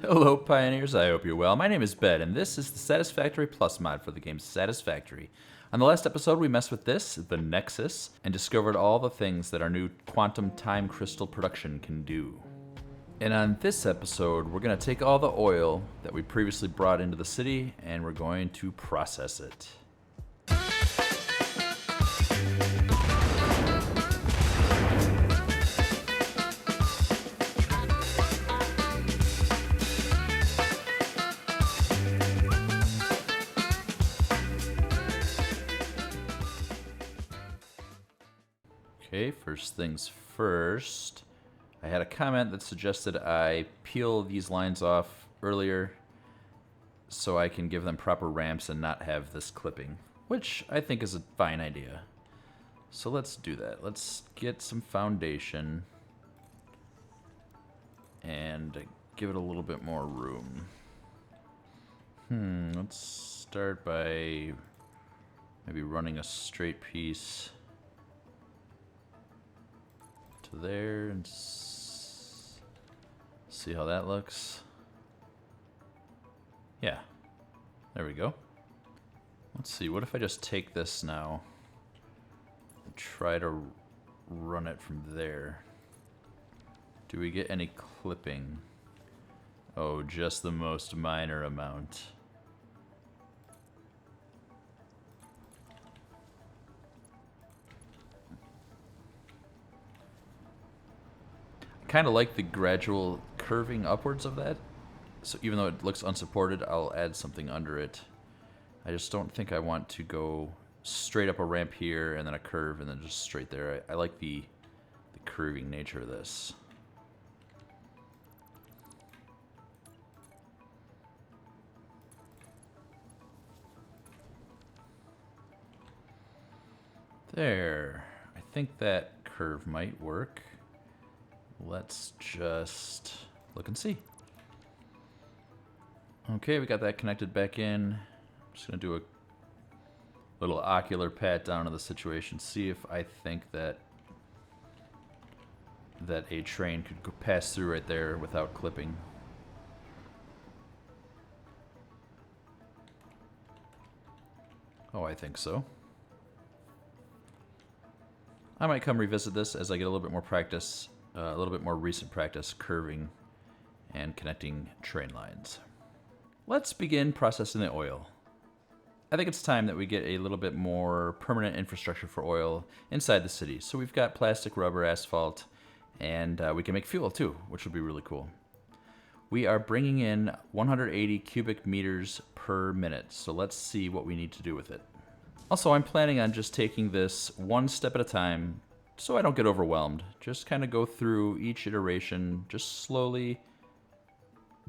Hello Pioneers, I hope you're well. My name is Ben, and this is the Satisfactory Plus mod for the game Satisfactory. On the last episode, we messed with this, the Nexus, and discovered all the things that our new quantum time crystal production can do. And on this episode, we're going to take all the oil that we previously brought into the city, and we're going to process it. Okay, first things first. I had a comment that suggested I peel these lines off earlier so I can give them proper ramps and not have this clipping, which I think is a fine idea. So let's do that. Let's get some foundation and give it a little bit more room. Let's start by maybe running a straight piece to there and see how that looks. Yeah, there we go. Let's see, what if I just take this now and try to run it from there? Do we get any clipping? Oh, just the most minor amount. Kind of like the gradual curving upwards of that. So even though it looks unsupported, I'll add something under it. I just don't think I want to go straight up a ramp here and then a curve and then just straight there. I like the curving nature of this. There. I think that curve might work. Let's just look and see. Okay, we got that connected back in. I'm just going to do a little ocular pat down of the situation, see if I think that a train could pass through right there without clipping. Oh, I think so. I might come revisit this as I get a little bit more practice. A little bit more recent practice curving and connecting train lines. Let's begin processing the oil. I think it's time that we get a little bit more permanent infrastructure for oil inside the city. So we've got plastic, rubber, asphalt, and we can make fuel too, which would be really cool. We are bringing in 180 cubic meters per minute. So let's see what we need to do with it. Also, I'm planning on just taking this one step at a time, so I don't get overwhelmed. Just kind of go through each iteration, just slowly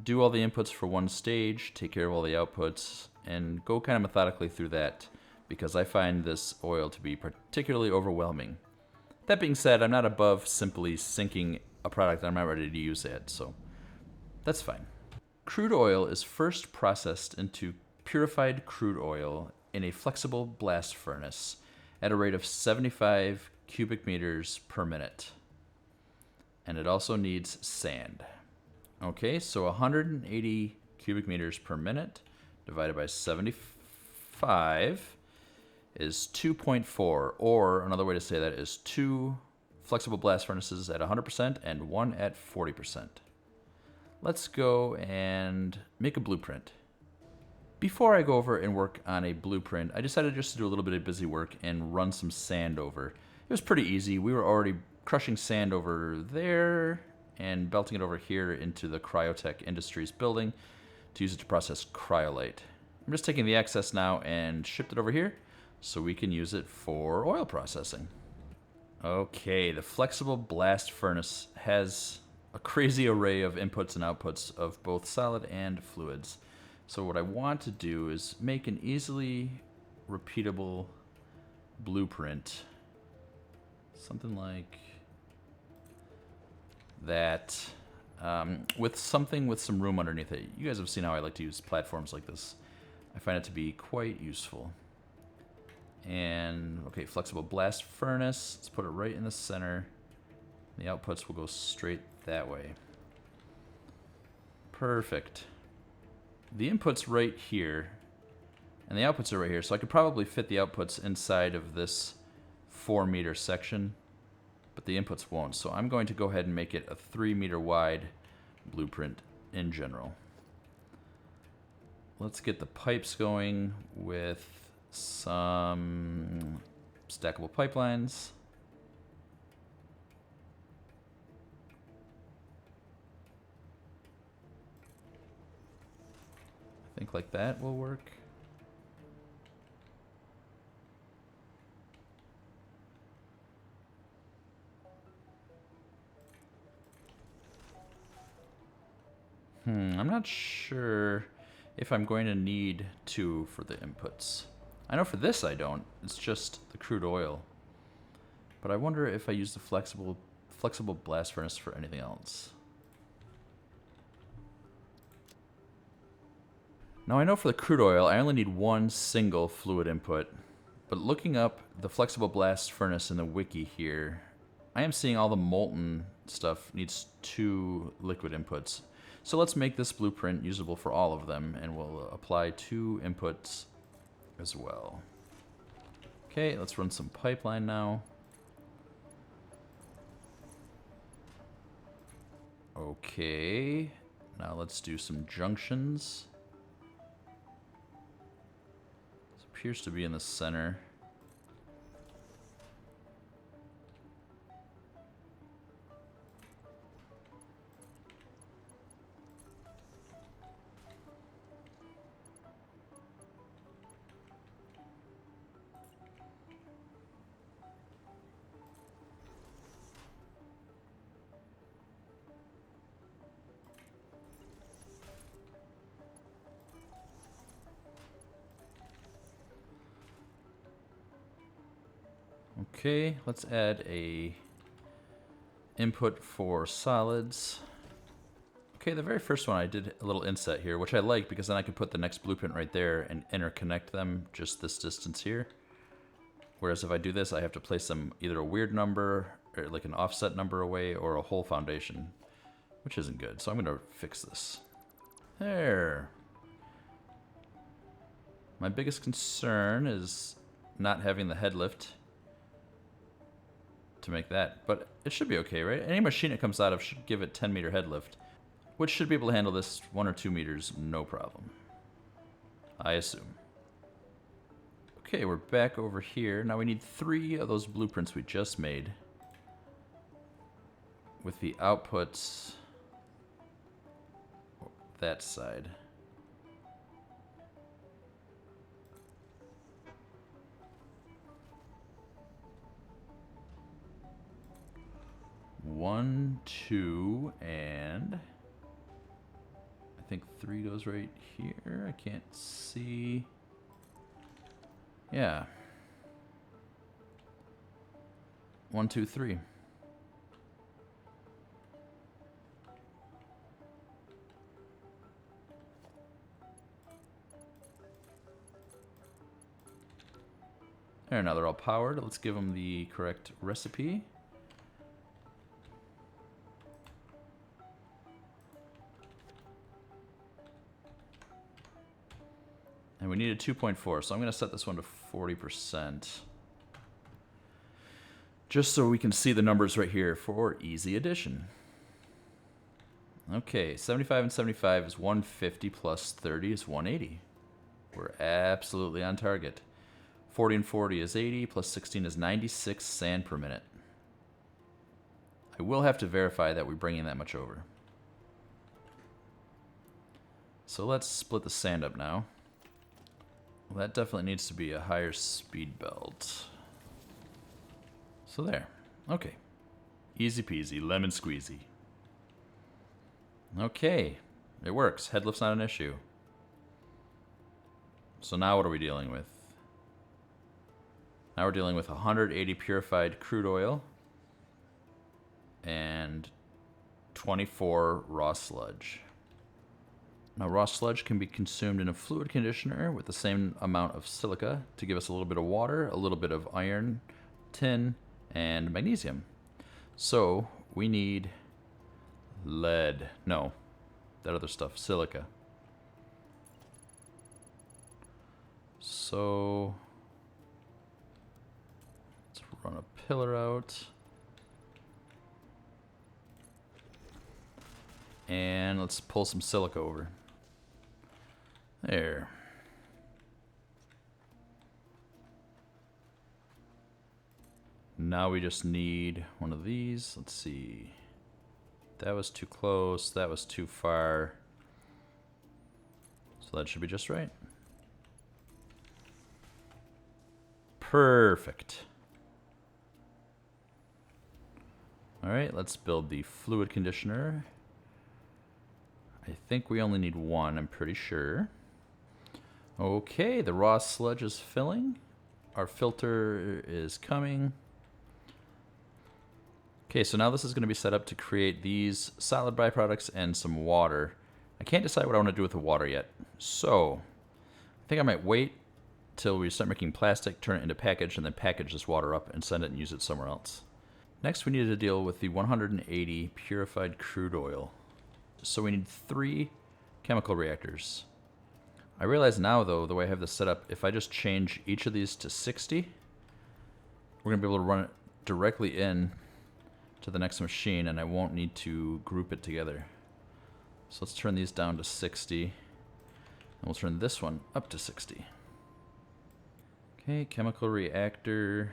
do all the inputs for one stage, take care of all the outputs, and go kind of methodically through that, because I find this oil to be particularly overwhelming. That being said, I'm not above simply sinking a product that I'm not ready to use yet, so that's fine. Crude oil is first processed into purified crude oil in a flexible blast furnace at a rate of 75 cubic meters per minute. And it also needs sand. Okay, so 180 cubic meters per minute divided by 75 is 2.4, or another way to say that is 2 flexible blast furnaces at 100% and 1 at 40%. Let's go and make a blueprint. Before I go over and work on a blueprint, I decided just to do a little bit of busy work and run some sand over. It was pretty easy. We were already crushing sand over there and belting it over here into the Cryotech Industries building to use it to process cryolite. I'm just taking the excess now and shipped it over here so we can use it for oil processing. Okay, the flexible blast furnace has a crazy array of inputs and outputs of both solid and fluids. So what I want to do is make an easily repeatable blueprint. Something like that, with something with some room underneath it. You guys have seen how I like to use platforms like this. I find it to be quite useful. And, okay, flexible blast furnace. Let's put it right in the center. The outputs will go straight that way. Perfect. The input's right here, and the outputs are right here, so I could probably fit the outputs inside of this 4-meter section, but the inputs won't. So I'm going to go ahead and make it a 3-meter wide blueprint in general. Let's get the pipes going with some stackable pipelines. I think like that will work. I'm not sure if I'm going to need 2 for the inputs. I know for this I don't. It's just the crude oil. But I wonder if I use the flexible blast furnace for anything else. Now I know for the crude oil I only need 1 single fluid input. But looking up the flexible blast furnace in the wiki here, I am seeing all the molten stuff needs 2 liquid inputs. So let's make this blueprint usable for all of them, and we'll apply 2 inputs as well. Okay, let's run some pipeline now. Okay, now let's do some junctions. This appears to be in the center. Okay, let's add a input for solids. Okay, the very first one I did a little inset here, which I like because then I could put the next blueprint right there and interconnect them just this distance here. Whereas if I do this, I have to place them either a weird number, or like an offset number away, or a whole foundation, which isn't good. So I'm going to fix this. There. My biggest concern is not having the head lift to make that, but it should be okay, right? Any machine it comes out of should give it 10-meter head lift, which should be able to handle this 1 or 2 meters, no problem, I assume. Okay, we're back over here. Now we need 3 of those blueprints we just made with the outputs that side. One, 2, and I think 3 goes right here. I can't see. Yeah. 1, 2, 3. There, now they're all powered. Let's give them the correct recipe. And we need a 2.4, so I'm going to set this one to 40%. Just so we can see the numbers right here for easy addition. Okay, 75 and 75 is 150 plus 30 is 180. We're absolutely on target. 40 and 40 is 80, plus 16 is 96 sand per minute. I will have to verify that we're bringing that much over. So let's split the sand up now. Well, that definitely needs to be a higher speed belt. So there. Okay. Easy peasy, lemon squeezy. Okay. It works. Head lift's not an issue. So now what are we dealing with? Now we're dealing with 180 purified crude oil and 24 raw sludge. Now, raw sludge can be consumed in a fluid conditioner with the same amount of silica to give us a little bit of water, a little bit of iron, tin, and magnesium. So, we need lead. No. that other stuff, silica. So let's run a pillar out. And let's pull some silica over. There. Now we just need one of these. Let's see. That was too close. That was too far. So that should be just right. Perfect. All right, let's build the fluid conditioner. I think we only need one, I'm pretty sure. Okay, the raw sludge is filling. Our filter is coming. Okay, so now this is going to be set up to create these solid byproducts and some water. I can't decide what I want to do with the water yet. So, I think I might wait till we start making plastic, turn it into package, and then package this water up and send it and use it somewhere else. Next, we need to deal with the 180 purified crude oil. So we need 3 chemical reactors. I realize now, though, the way I have this set up, if I just change each of these to 60, we're going to be able to run it directly in to the next machine, and I won't need to group it together. So let's turn these down to 60, and we'll turn this one up to 60. Okay, chemical reactor,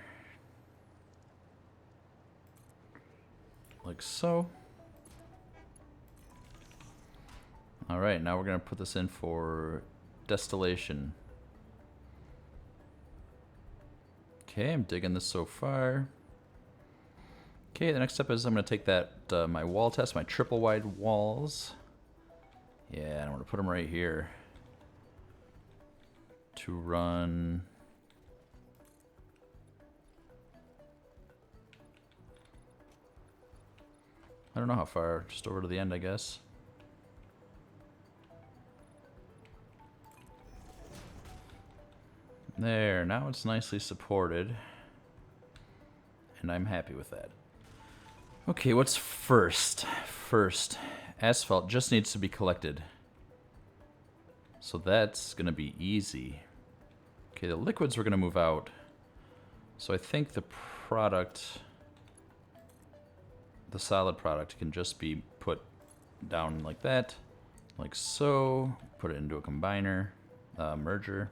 like so. All right, now we're going to put this in for distillation. Okay, I'm digging this so far. Okay, the next step is I'm going to take that, my wall test, my triple wide walls. Yeah, and I'm going to put them right here to run. I don't know how far, just over to the end, I guess. There, now it's nicely supported, and I'm happy with that. Okay, what's first? First, asphalt just needs to be collected. So that's gonna be easy. Okay, the liquids we're gonna move out. So I think the product, the solid product, can just be put down like that, like so. Put it into a combiner, merger.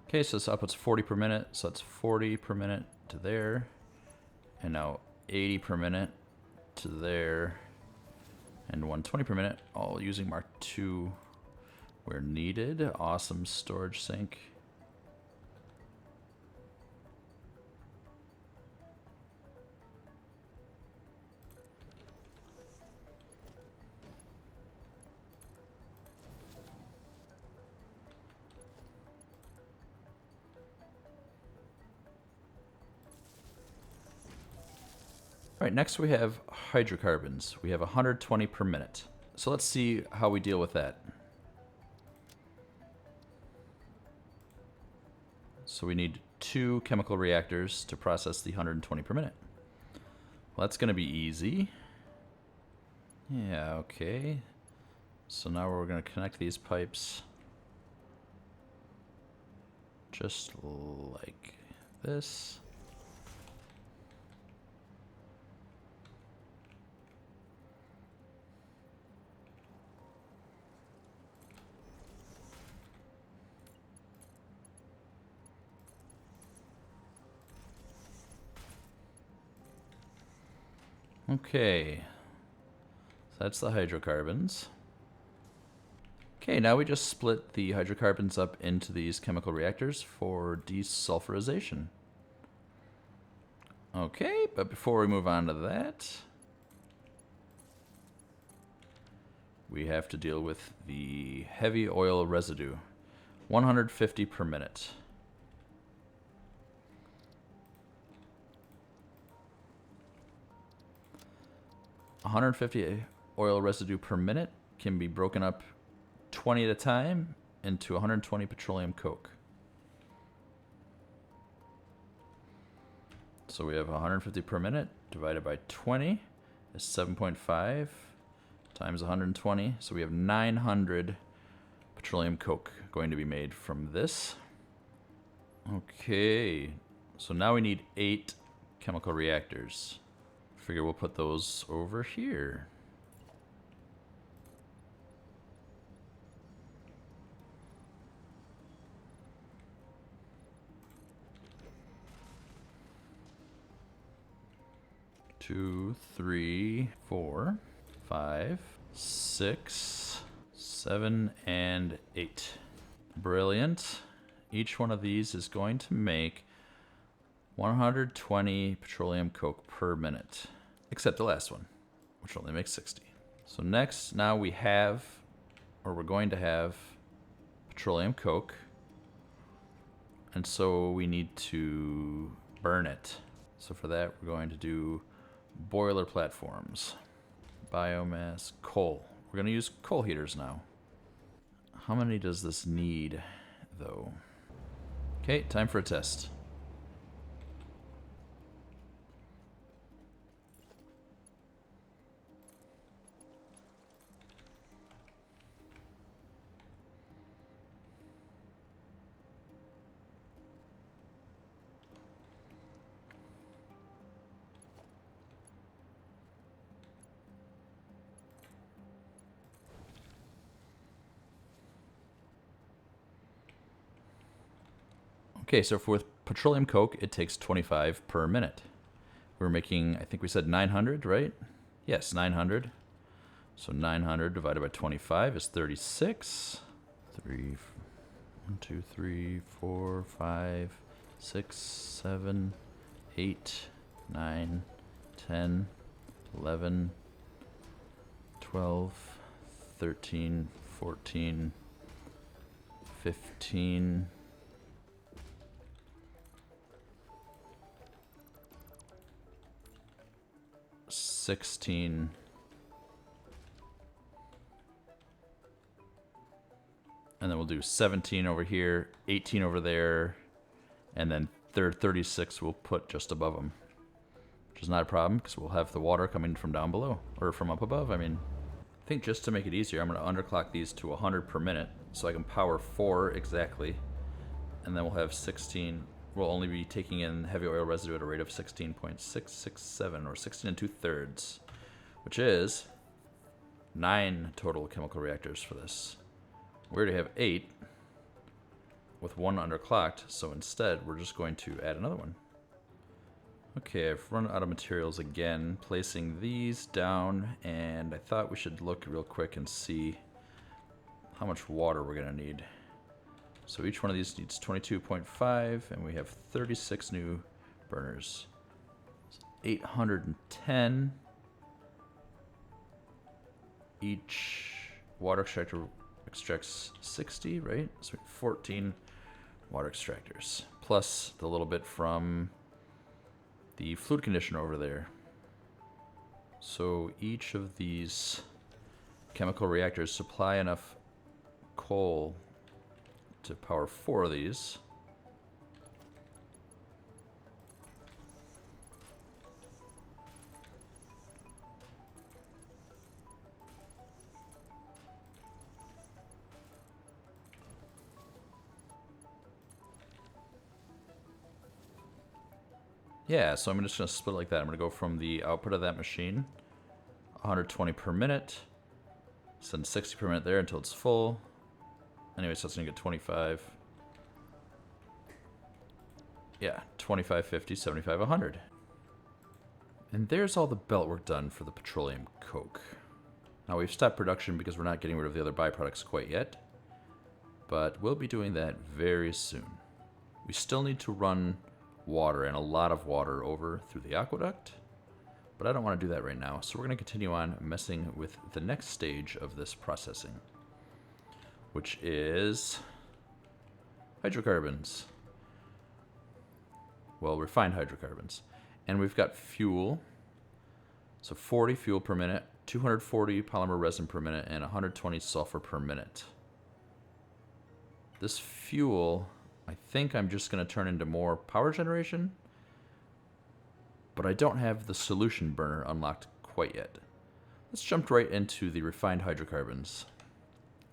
Okay, so this output's 40 per minute, so that's 40 per minute to there, and now 80 per minute to there, and 120 per minute, all using Mark II where needed. Awesome storage sink. All right, next we have hydrocarbons. We have 120 per minute. So let's see how we deal with that. So we need 2 chemical reactors to process the 120 per minute. Well, that's going to be easy. Yeah, okay. So now we're going to connect these pipes just like this. Okay, so that's the hydrocarbons. Okay, now we just split the hydrocarbons up into these chemical reactors for desulfurization. Okay, but before we move on to that, we have to deal with the heavy oil residue, 150 per minute. 150 oil residue per minute can be broken up 20 at a time into 120 petroleum coke. So we have 150 per minute divided by 20 is 7.5 times 120. So we have 900 petroleum coke going to be made from this. Okay, so now we need 8 chemical reactors. Figure we'll put those over here. Two, 3, 4, 5, 6, 7, and 8. Brilliant. Each one of these is going to make 120 petroleum coke per minute, except the last one, which only makes 60. So next, now we have, or we're going to have, petroleum coke, and so we need to burn it. So for that, we're going to do boiler platforms, biomass, coal. We're going to use coal heaters now. How many does this need, though? Okay, time for a test. Okay, so for with petroleum coke, it takes 25 per minute. We're making, I think we said 900, right? Yes, 900. So 900 divided by 25 is 36. 1, 2, 3, 4, 5, 6, 7, 8, 9, 10, 11, 12, 13, 14, 15, 16, and then we'll do 17 over here, 18 over there, and then 36 we'll put just above them, which is not a problem because we'll have the water coming from down below, or from up above, I mean. I think just to make it easier, I'm going to underclock these to 100 per minute so I can power 4 exactly, and then we'll have 16. We'll only be taking in heavy oil residue at a rate of 16.667, or 16 2/3, which is 9 total chemical reactors for this. We already have 8 with 1 underclocked, so instead we're just going to add another one. Okay, I've run out of materials again, placing these down, and I thought we should look real quick and see how much water we're going to need. So each one of these needs 22.5, and we have 36 new burners. 810. Each water extractor extracts 60, right? So 14 water extractors, plus the little bit from the fluid conditioner over there. So each of these chemical reactors supply enough coal to power 4 of these. Yeah, so I'm just going to split it like that. I'm going to go from the output of that machine, 120 per minute, send 60 per minute there until it's full. Anyway, so it's going to get 25. Yeah, 25, 50, 75, 100. And there's all the belt work done for the petroleum coke. Now we've stopped production because we're not getting rid of the other byproducts quite yet, but we'll be doing that very soon. We still need to run water, and a lot of water, over through the aqueduct, but I don't want to do that right now, so we're going to continue on messing with the next stage of this processing, which is hydrocarbons. Well, refined hydrocarbons. And we've got fuel, So 40 fuel per minute, 240 polymer resin per minute, and 120 sulfur per minute. This fuel, I think I'm just going to turn into more power generation, but I don't have the solution burner unlocked quite yet. Let's jump right into the refined hydrocarbons.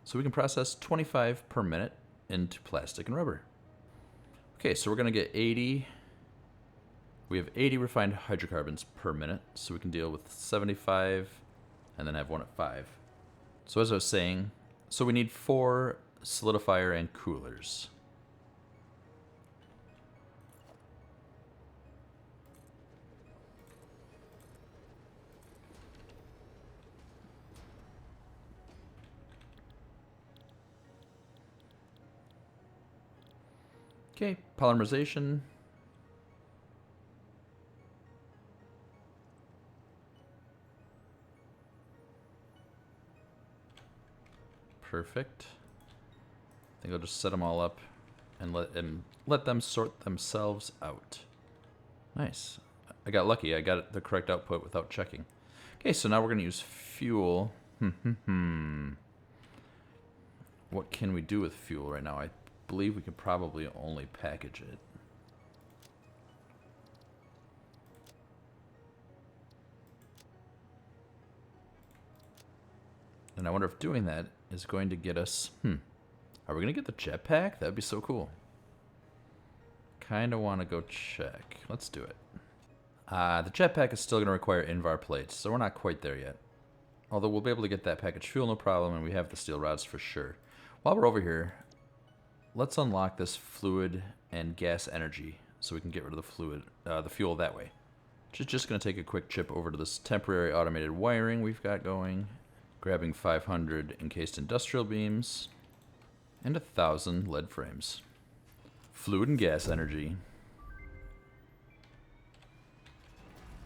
So we can process 25 per minute into plastic and rubber. Okay, so we're going to get 80. We have 80 refined hydrocarbons per minute, so we can deal with 75 and then have one at 5. So as I was saying, so we need 4 solidifier and coolers. Okay, polymerization. Perfect. I think I'll just set them all up and let them sort themselves out. Nice. I got lucky. I got the correct output without checking. Okay, so now we're going to use fuel. What can we do with fuel right now? I believe we could probably only package it. And I wonder if doing that is going to get us... Are we going to get the jetpack? That would be so cool. Kind of want to go check. Let's do it. The jetpack is still going to require Invar plates, so we're not quite there yet. Although we'll be able to get that packaged fuel no problem, and we have the steel rods for sure. While we're over here, let's unlock this fluid and gas energy so we can get rid of the fuel that way. Just going to take a quick trip over to this temporary automated wiring we've got going. Grabbing 500 encased industrial beams and 1,000 lead frames. Fluid and gas energy.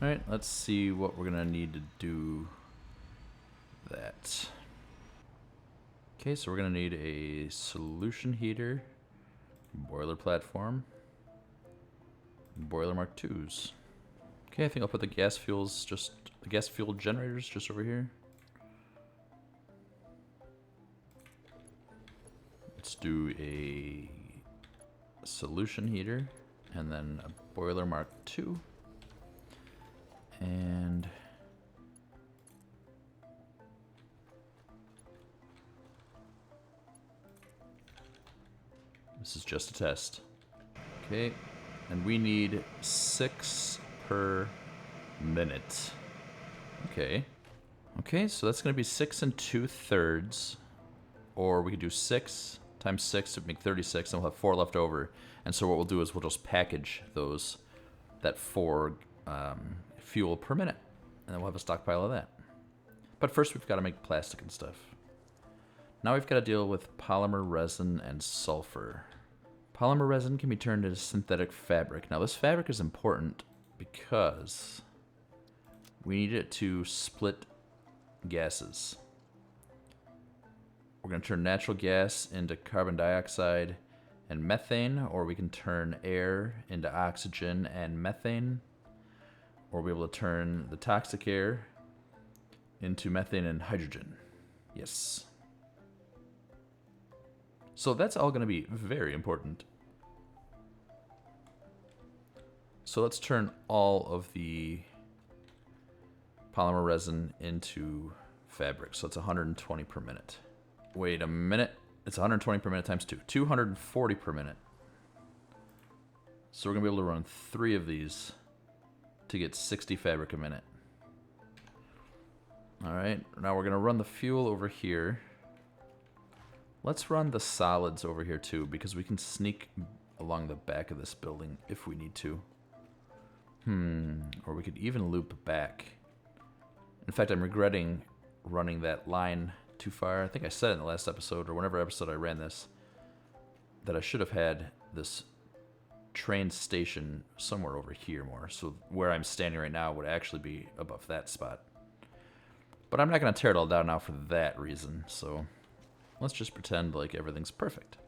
Alright, let's see what we're going to need to do that. Okay, so we're going to need a solution heater, boiler platform, boiler Mark IIs. Okay, I think I'll put the gas fuel generators just over here. Let's do a solution heater and then a boiler Mark II. And this is just a test. Okay, and we need 6 per minute. Okay. Okay, so that's going to be 6 2/3. Or we could do 6 times 6 to make 36, and we'll have 4 left over. And so what we'll do is we'll just package that 4 fuel per minute, and then we'll have a stockpile of that. But first we've got to make plastic and stuff. Now we've got to deal with polymer resin and sulfur. Polymer resin can be turned into synthetic fabric. Now this fabric is important because we need it to split gases. We're going to turn natural gas into carbon dioxide and methane, or we can turn air into oxygen and methane, or we'll be able to turn the toxic air into methane and hydrogen. Yes. So that's all going to be very important. So let's turn all of the polymer resin into fabric. So it's 120 per minute. Wait a minute. It's 120 per minute times 2. 240 per minute. So we're going to be able to run 3 of these to get 60 fabric a minute. Alright, now we're going to run the fuel over here. Let's run the solids over here too, because we can sneak along the back of this building if we need to. Or we could even loop back. In fact, I'm regretting running that line too far. I think I said in the last episode, or whenever episode I ran this, that I should have had this train station somewhere over here more. So where I'm standing right now would actually be above that spot. But I'm not going to tear it all down now for that reason. So let's just pretend like everything's perfect.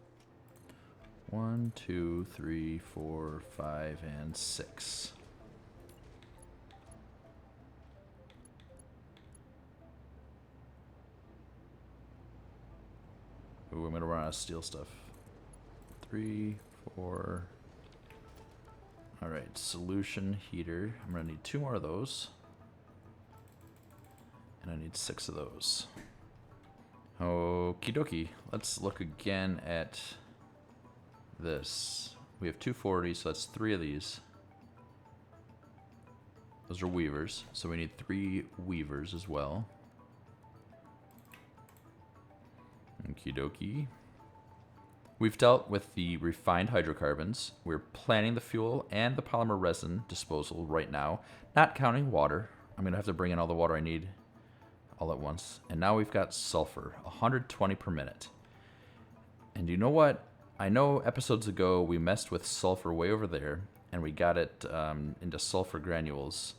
1, 2, 3, 4, 5, and 6. steel stuff. 3, 4. All right, solution heater. I'm gonna need 2 more of those. And I need 6 of those. Okie dokie. Let's look again at this. We have 240, so that's 3 of these. Those are weavers, so we need 3 weavers as well. Okie dokie. We've dealt with the refined hydrocarbons. We're planning the fuel and the polymer resin disposal right now, not counting water. I'm going to have to bring in all the water I need all at once. And now we've got sulfur, 120 per minute. And you know what? I know episodes ago we messed with sulfur way over there, and we got it into sulfur granules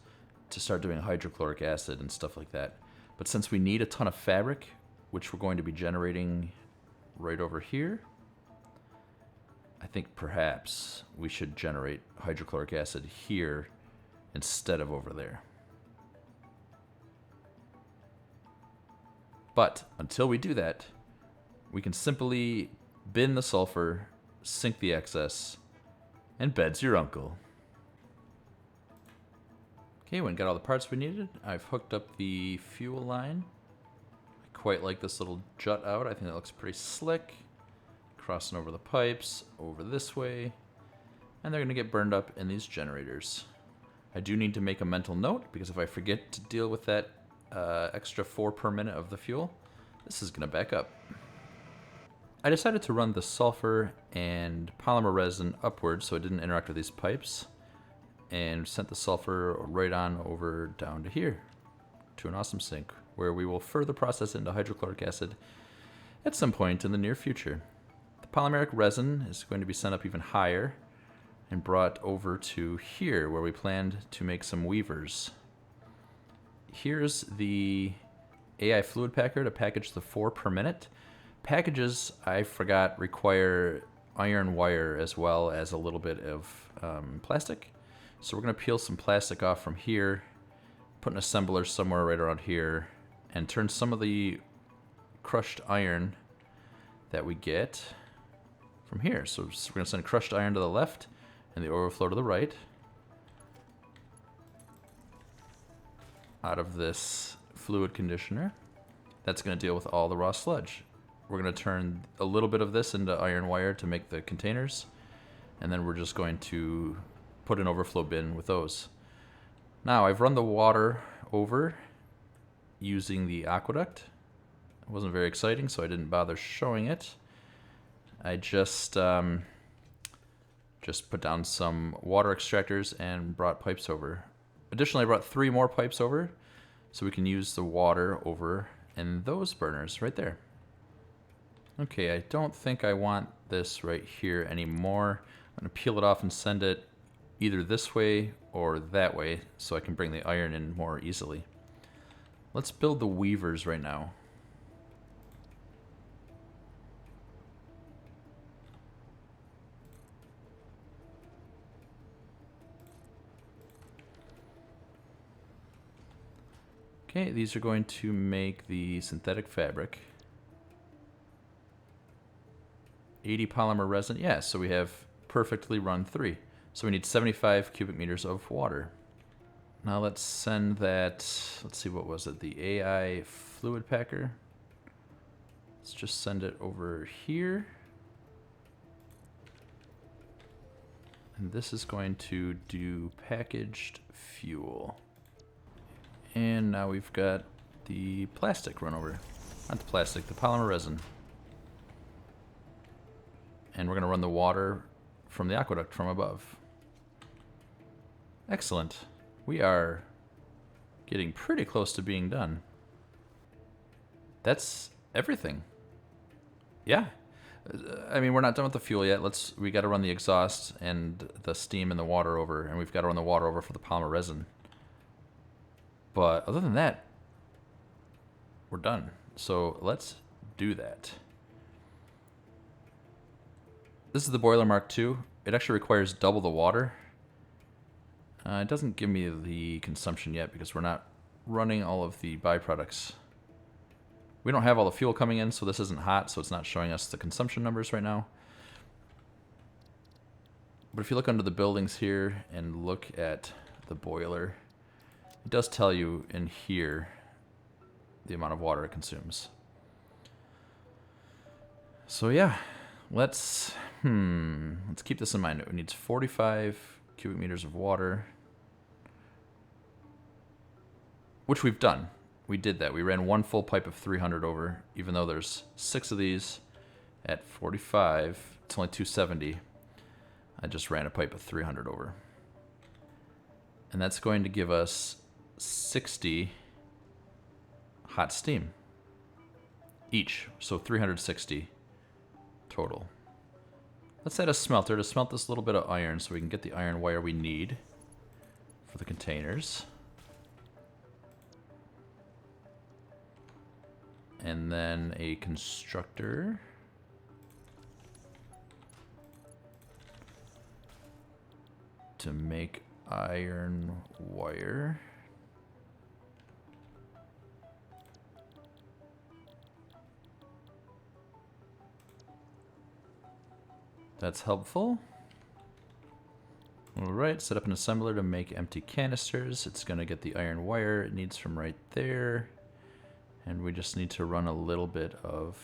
to start doing hydrochloric acid and stuff like that. But since we need a ton of fabric, which we're going to be generating right over here, I think perhaps we should generate hydrochloric acid here instead of over there. But until we do that, we can simply bin the sulfur, sink the excess, and bed's your uncle. Okay, when we got all the parts we needed, I've hooked up the fuel line. I quite like this little jut out. I think that looks pretty slick. Crossing over the pipes, over this way, and they're going to get burned up in these generators. I do need to make a mental note, because if I forget to deal with that extra 4 per minute of the fuel, this is going to back up. I decided to run the sulfur and polymer resin upwards so it didn't interact with these pipes, and sent the sulfur right on over down to here, to an awesome sink, where we will further process into hydrochloric acid at some point in the near future. Polymeric resin is going to be sent up even higher and brought over to here where we planned to make some weavers. Here's the AI fluid packer to package the 4 per minute. Packages, I forgot, require iron wire as well as a little bit of plastic. So we're going to peel some plastic off from here, put an assembler somewhere right around here, and turn some of the crushed iron that we get from here. So we're going to send crushed iron to the left and the overflow to the right out of this fluid conditioner. That's going to deal with all the raw sludge. We're going to turn a little bit of this into iron wire to make the containers, and then we're just going to put an overflow bin with those. Now I've run the water over using the aqueduct. It wasn't very exciting, so I didn't bother showing it. I just put down some water extractors and brought pipes over. Additionally, I brought 3 more pipes over so we can use the water over in those burners right there. Okay, I don't think I want this right here anymore. I'm going to peel it off and send it either this way or that way so I can bring the iron in more easily. Let's build the weavers right now. Okay, these are going to make the synthetic fabric. 80 polymer resin. Yeah, so we have perfectly run 3. So we need 75 cubic meters of water. Now let's send that, let's see, what was it? The AI fluid packer. Let's just send it over here. And this is going to do packaged fuel. And now we've got the plastic run over. Not the plastic, the polymer resin. And we're going to run the water from the aqueduct from above. Excellent. We are getting pretty close to being done. That's everything. Yeah. I mean, we're not done with the fuel yet. We got to run the exhaust and the steam and the water over, and we've got to run the water over for the polymer resin. But other than that, we're done. So let's do that. This is the boiler Mark II. It actually requires double the water. It doesn't give me the consumption yet because we're not running all of the byproducts We don't have all the fuel coming in, so this isn't hot, so it's not showing us the consumption numbers right now. But if you look under the buildings here and look at the boiler, it does tell you in here the amount of water it consumes. So yeah, let's keep this in mind. It needs 45 cubic meters of water, which we've done. We did that. We ran one full pipe of 300 over, even though there's 6 of these at 45. It's only 270. I just ran a pipe of 300 over. And that's going to give us 60 hot steam each. So 360 total. Let's add a smelter to smelt this little bit of iron so we can get the iron wire we need for the containers. And then a constructor. To make iron wire. That's helpful. Alright, set up an assembler to make empty canisters. It's going to get the iron wire it needs from right there. And we just need to run a little bit of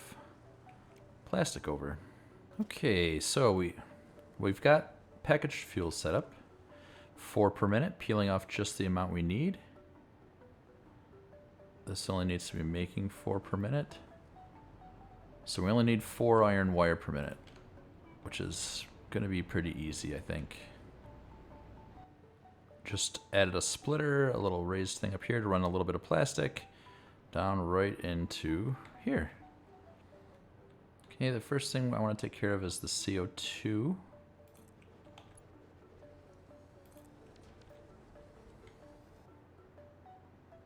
plastic over. Okay, so we've got packaged fuel set up. 4 per minute, peeling off just the amount we need. This only needs to be making 4 per minute. So we only need 4 iron wire per minute, which is going to be pretty easy, I think. Just added a splitter, a little raised thing up here to run a little bit of plastic down right into here. Okay, the first thing I want to take care of is the CO2.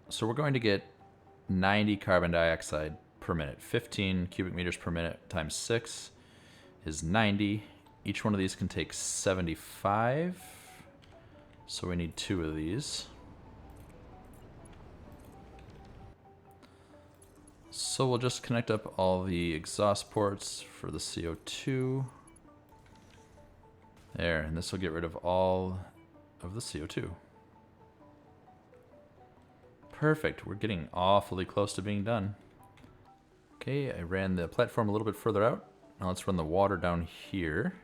So we're going to get 90 carbon dioxide per minute. 15 cubic meters per minute times 6 is 90. Each one of these can take 75. So we need 2 of these. So we'll just connect up all the exhaust ports for the CO2. There, and this will get rid of all of the CO2. Perfect, we're getting awfully close to being done. Okay, I ran the platform a little bit further out. Now let's run the water down here.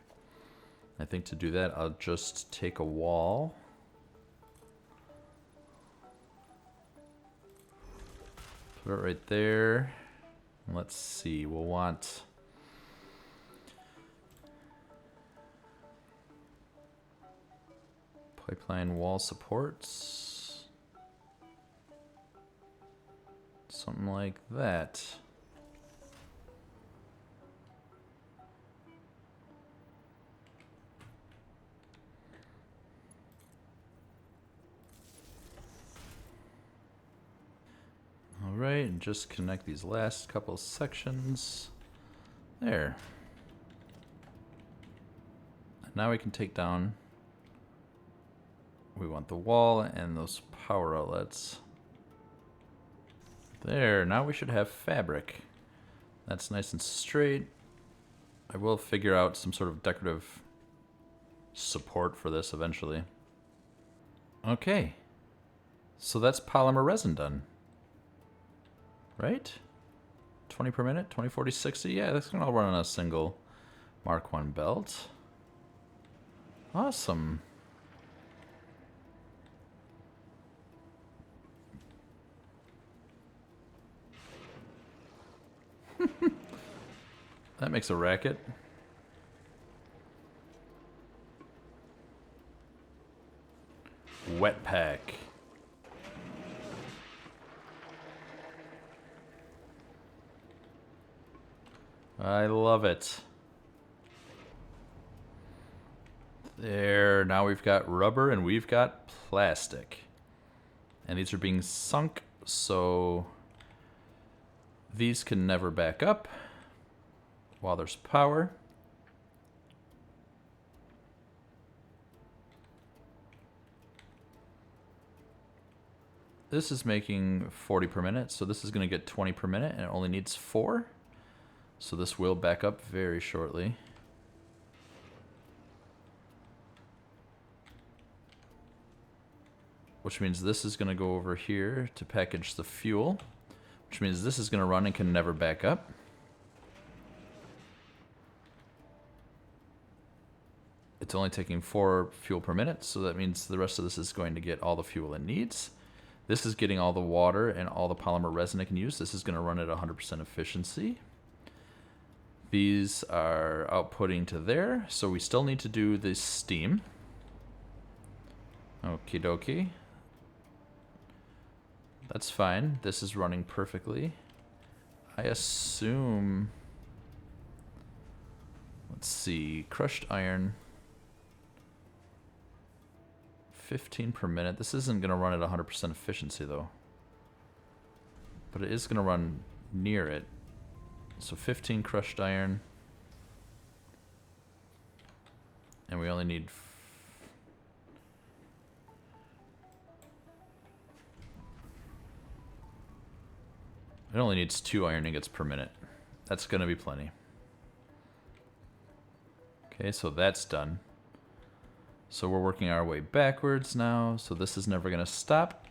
I think to do that, I'll just take a wall. Put it right there. Let's see, we'll want pipeline wall supports. Something like that. All right, and just connect these last couple sections. There. And now we can take down, we want the wall and those power outlets. There, now we should have fabric. That's nice and straight. I will figure out some sort of decorative support for this eventually. Okay. So that's polymer resin done. Right? 20 per minute, 20, 40, 60. Yeah, that's gonna all run on a single Mark 1 belt. Awesome. That makes a racket. Wet pack. I love it. There, now we've got rubber and we've got plastic. And these are being sunk, so these can never back up while there's power. this is making 40 per minute, so this is going to get 20 per minute, and it only needs 4. So this will back up very shortly. Which means this is going to go over here to package the fuel. Which means this is going to run and can never back up. It's only taking 4 fuel per minute, so that means the rest of this is going to get all the fuel it needs. This is getting all the water and all the polymer resin it can use. This is going to run at 100% efficiency. These are outputting to there, so we still need to do the steam. Okie dokie. That's fine. This is running perfectly. I assume... Let's see. Crushed iron. 15 per minute. This isn't going to run at 100% efficiency, though. But it is going to run near it. So 15 crushed iron. And we only need... It only needs 2 iron ingots per minute. That's going to be plenty. Okay, so that's done. So we're working our way backwards now. So this is never going to stop.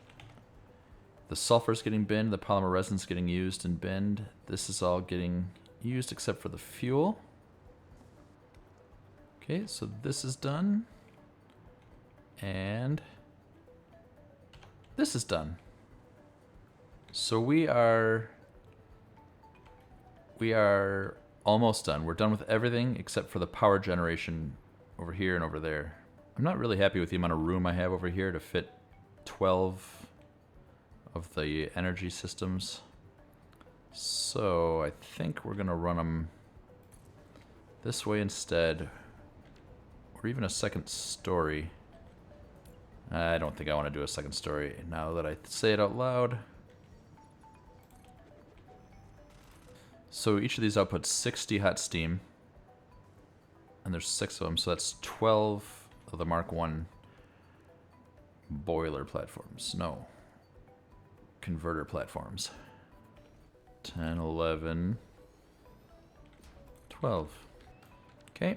The sulfur's getting binned. The polymer resin's getting used and binned. This is all getting used except for the fuel. Okay, so this is done. And this is done. So we are almost done. We're done with everything except for the power generation over here and over there. I'm not really happy with the amount of room I have over here to fit 12 of the energy systems. So I think we're going to run them this way instead. Or even a second story. I don't think I want to do a second story now that I say it out loud. So each of these outputs 60 hot steam. And there's 6 of them, so that's 12 of the Mark 1 boiler platforms. No. Converter platforms. 10, 11, 12. Okay.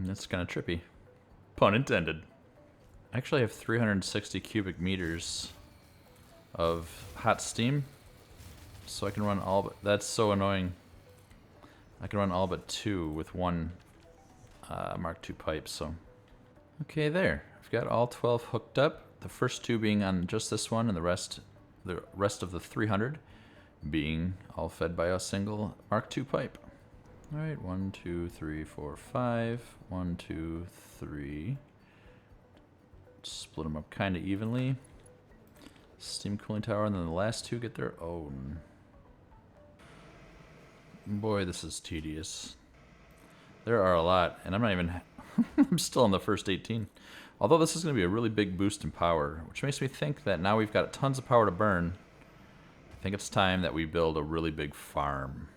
That's kind of trippy. Pun intended. I actually have 360 cubic meters of hot steam. So I can run all but... That's so annoying. I can run all but 2 with one Mark II pipe, so... Okay, there. I've got all 12 hooked up. The first 2 being on just this one, and the rest of the 300 being all fed by a single Mark II pipe. Alright, 1, 2, 3, 4, 5. 1, 2, 3. Split them up kind of evenly. Steam cooling tower, and then the last 2 get their own. Boy, this is tedious. There are a lot, and I'm not even... I'm still on the first 18. Although this is going to be a really big boost in power, which makes me think that now we've got tons of power to burn. I think it's time that we build a really big farm.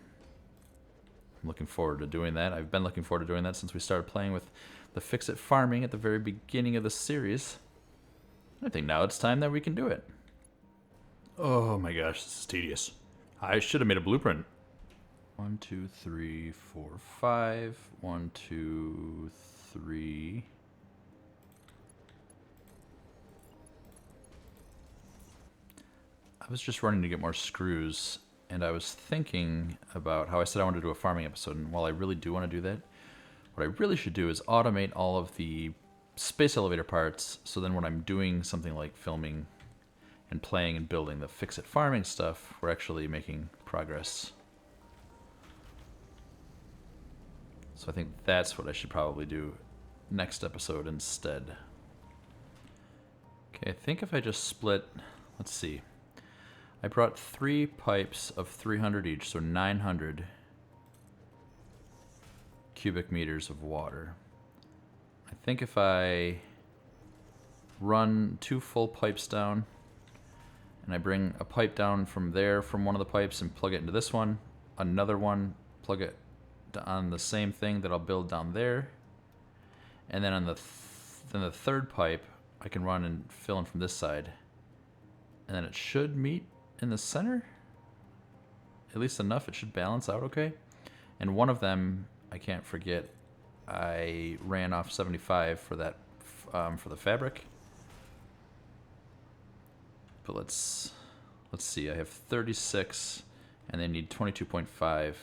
I'm looking forward to doing that. I've been looking forward to doing that since we started playing with the Fix-It farming at the very beginning of the series. I think now it's time that we can do it. Oh my gosh, this is tedious. I should have made a blueprint. 1, 2, 3, 4, 5. 1, 2, 3. I was just running to get more screws, and I was thinking about how I said I wanted to do a farming episode, and while I really do want to do that, what I really should do is automate all of the space elevator parts, so then when I'm doing something like filming and playing and building the Fix-It farming stuff, we're actually making progress. So I think that's what I should probably do next episode instead. Okay, I think if I just split, let's see. I brought 3 pipes of 300 each, so 900 cubic meters of water. I think if I run 2 full pipes down And I bring a pipe down from there, from one of the pipes, and plug it into this one. Another one, plug it on the same thing that I'll build down there. And then on the third pipe, I can run and fill in from this side. And then it should meet in the center. At least enough, it should balance out okay. And one of them, I can't forget, I ran off 75 for that, for the fabric. But let's see, I have 36 and they need 22.5.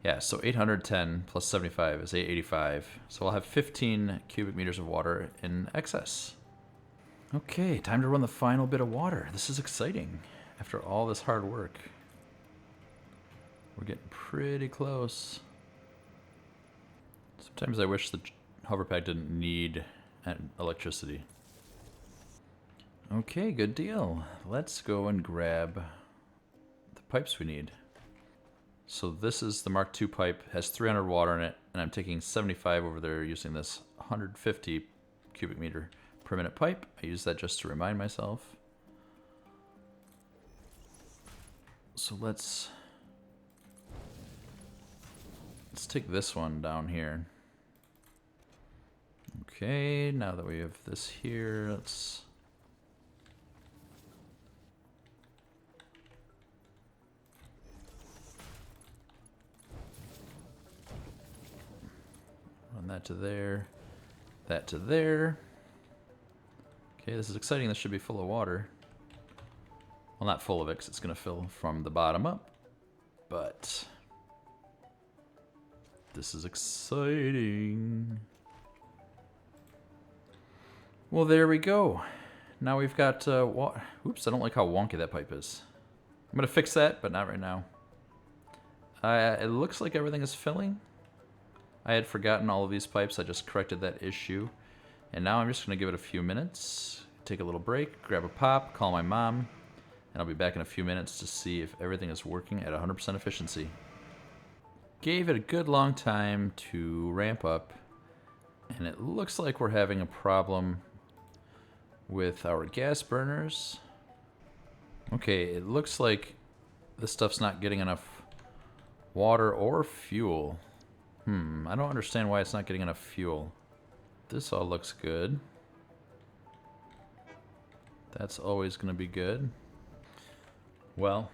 Yeah, so 810 plus 75 is 885. So I'll have 15 cubic meters of water in excess. Okay, time to run the final bit of water. This is exciting after all this hard work. We're getting pretty close. Sometimes I wish the hover pad didn't need electricity. Okay, good deal. Let's go and grab the pipes we need. So this is the Mark II pipe, has 300 water in it, and I'm taking 75 over there using this 150 cubic meter per minute pipe. I use that just to remind myself. So let's take this one down here. Okay, now that we have this here, let's run that to there, that to there. Okay, this is exciting. This should be full of water. Well, not full of it, 'cause it's going to fill from the bottom up, but this is exciting. Well, there we go. Now we've got oops, I don't like how wonky that pipe is. I'm going to fix that, but not right now. It looks like everything is filling. I had forgotten all of these pipes. I just corrected that issue. And now I'm just going to give it a few minutes, take a little break, grab a pop, call my mom, and I'll be back in a few minutes to see if everything is working at 100% efficiency. Gave it a good long time to ramp up, and it looks like we're having a problem with our gas burners. Okay, it looks like this stuff's not getting enough water or fuel. I don't understand why it's not getting enough fuel. This all looks good. That's always going to be good. Well,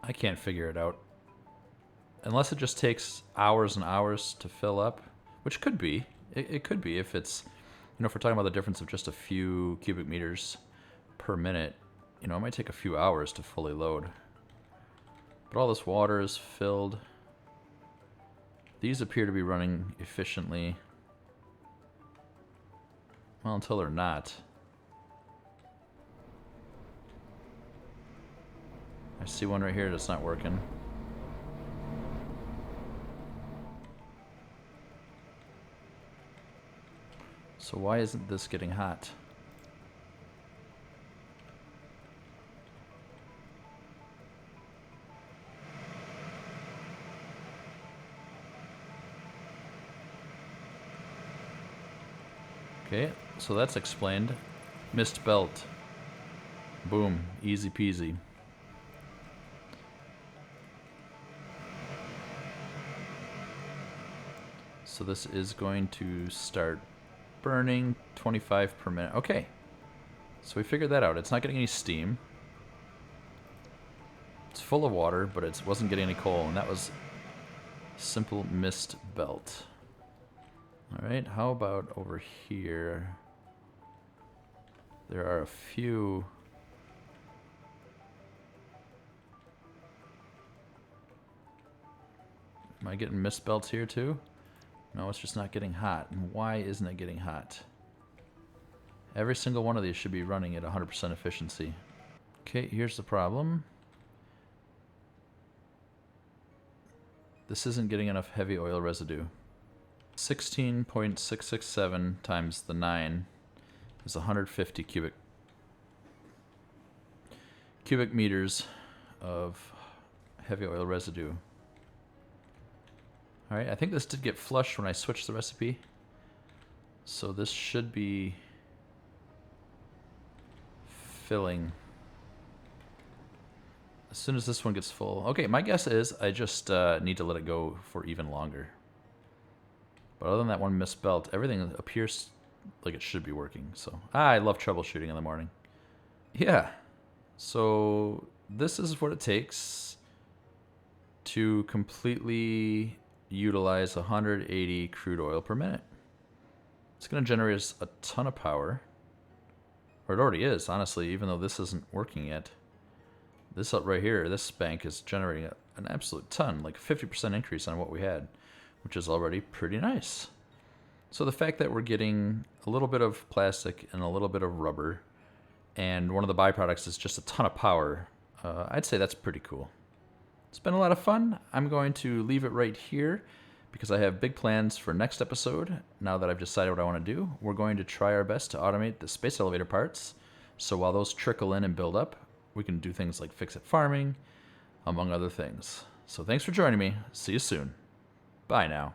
I can't figure it out. Unless it just takes hours and hours to fill up, which could be. It could be if it's, you know, if we're talking about the difference of just a few cubic meters per minute, you know, it might take a few hours to fully load. But all this water is filled. These appear to be running efficiently. Well, until they're not. I see one right here that's not working. So why isn't this getting hot? Okay, so that's explained. Missed belt. Boom, easy peasy. So this is going to start burning 25 per minute. Okay, so we figured that out. It's not getting any steam. It's full of water, but it wasn't getting any coal, and that was simple missed belt. All right, how about over here? There are a few. Am I getting missed belts here too? No, it's just not getting hot. And why isn't it getting hot? Every single one of these should be running at 100% efficiency. Okay, here's the problem. This isn't getting enough heavy oil residue. 16.667 times the 9 is 150 cubic meters of heavy oil residue. Alright, I think this did get flushed when I switched the recipe. So this should be filling. as soon as this one gets full. Okay, my guess is I just need to let it go for even longer. But other than that one missed belt, everything appears like it should be working. So I love troubleshooting in the morning. Yeah. So this is what it takes to completely utilize 180 crude oil per minute. It's going to generate us a ton of power. Or it already is, honestly, even though this isn't working yet. This up right here, this bank is generating an absolute ton, like 50% increase on what we had, which is already pretty nice. So the fact that we're getting a little bit of plastic and a little bit of rubber, and one of the byproducts is just a ton of power, I'd say that's pretty cool. It's been a lot of fun. I'm going to leave it right here because I have big plans for next episode. Now that I've decided what I want to do, we're going to try our best to automate the space elevator parts. So while those trickle in and build up, we can do things like fix-it farming, among other things. So thanks for joining me. See you soon. Bye now.